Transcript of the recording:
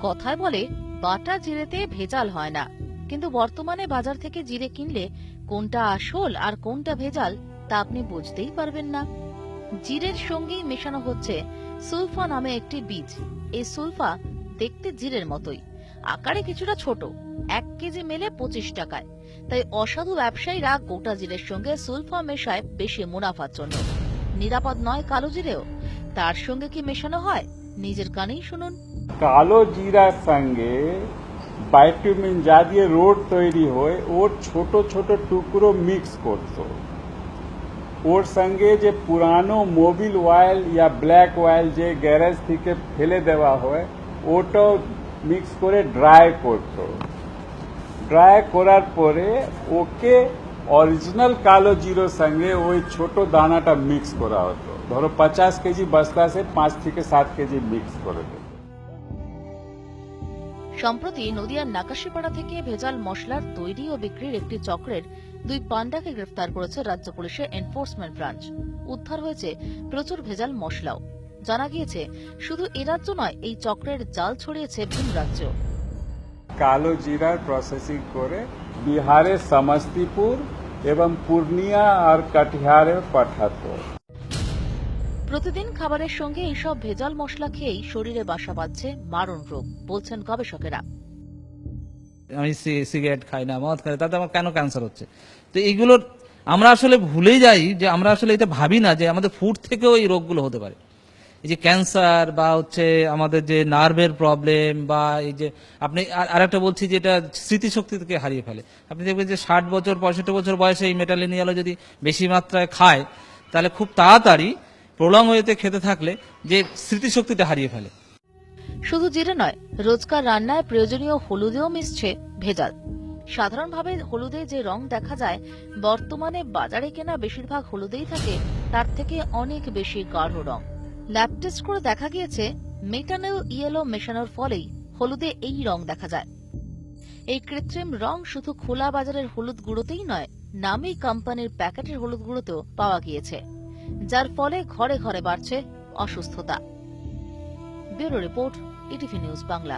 কথায় বলে বাটা জিরেতে ভেজাল হয় না, কিন্তু বর্তমানে বাজার থেকে জিরে কিনলে কোনটা আসল আর কোনটা ভেজাল তা আপনি বুঝতেই পারবেন না। জিরের সঙ্গেই মেশানো হচ্ছে সুলফা নামে একটি বীজ। এই সুলফা দেখতে জিরের মতোই, আকারে কিছুটা ছোট, 1 কেজি মেলে 25 টাকায়। তাই অসাধু ব্যবসায়ীরা গোটা জিরের সঙ্গে সুলফা মেশায় বেশি মুনাফার জন্য। নিরাপদ নয় কালো জিরেও, তার সঙ্গে কি মেশানো হয় নিজের কানেই শুনুন। কালো জিরার সঙ্গে ভাইটামিন যা দিয়ে রোড তৈরি হয় ওর ছোট ছোট টুকরো মিক্স করতো। ওর সঙ্গে যে পুরানো মোবিল অয়েল ইয়া ব্ল্যাক অয়েল যে গ্যারেজ থেকে ফেলে দেওয়া হয় ওটাও মিক্স করে ড্রাই করতো। ড্রাই করার পরে ওকে অরিজিনাল কালো জিরোর সঙ্গে ওই ছোট দানাটা মিক্স করা হতো। ধরো 50 কেজি বস্তা সে 5 থেকে 7 কেজি মিক্স করে দিত। সম্প্রতি নদিয়ার নাকাশিপাড়া থেকে ভেজাল মশলার তৈরি ও বিক্রির একটি চক্রের 2 পান্ডাকে গ্রেফতার করেছে রাজ্য পুলিশের এনফোর্সমেন্ট ব্রাঞ্চ। উদ্ধার হয়েছে প্রচুর ভেজাল মশলাও। জানা গিয়েছে শুধু এ রাজ্য নয়, এই চক্রের জাল ছড়িয়েছে ভিন রাজ্য। কালো জিরার প্রসেসিং করে বিহারে সমস্তিপুর এবং পূর্ণিয়া আর কাটিহারে পাঠাতো। প্রতিদিন খাবারের সঙ্গে এইসব ভেজাল মশলা খেয়েই শরীরে বাসা বাঁধছে মারণ রোগ, বলছেন গবেষকেরা। আমি সিগারেট খাই না, মদ খাই, তাতে আমার কেন ক্যান্সার হচ্ছে? তো এইগুলোর আমরা আসলে ভুলে যাই যে আমরা আসলে এটা ভাবি না যে আমাদের ফুড থেকেও এই রোগগুলো হতে পারে। এই যে ক্যান্সার বা হচ্ছে আমাদের যে নার্ভের প্রবলেম বা এই যে আপনি আরেকটা বলছি যেটা স্মৃতিশক্তি থেকে হারিয়ে ফেলে। আপনি দেখবেন যে 60 বছর 65 বছর বয়সে এই মেটালিনিয়াল যদি বেশি মাত্রায় খায় তাহলে খুব তাড়াতাড়ি প্রলং ওয়েতে খেতে থাকলে যে স্মৃতিশক্তিটা হারিয়ে ফেলে। শুধু জিরে নয়, রোজকার রান্নায় প্রয়োজনীয় হলুদেও মিশছে ভেজাল। সাধারণভাবে হলুদে যে রং দেখা যায়, বর্তমানে বাজারে কেনা বেশিরভাগ হলুদেই থাকে তার থেকে অনেক বেশি গাঢ় রং। ল্যাব টেস্ট করে দেখা গিয়েছে মেটানল ইয়েলো মেশানোর ফলেই হলুদে এই রং দেখা যায়। এই কৃত্রিম রং শুধু খোলা বাজারের হলুদ গুঁড়োতেই নয়, নামী কোম্পানির প্যাকেটের হলুদ গুঁড়োতেও পাওয়া গিয়েছে, যার ফলে ঘরে ঘরে বাড়ছে অসুস্থতা। Bureau report, ETV news Bangla.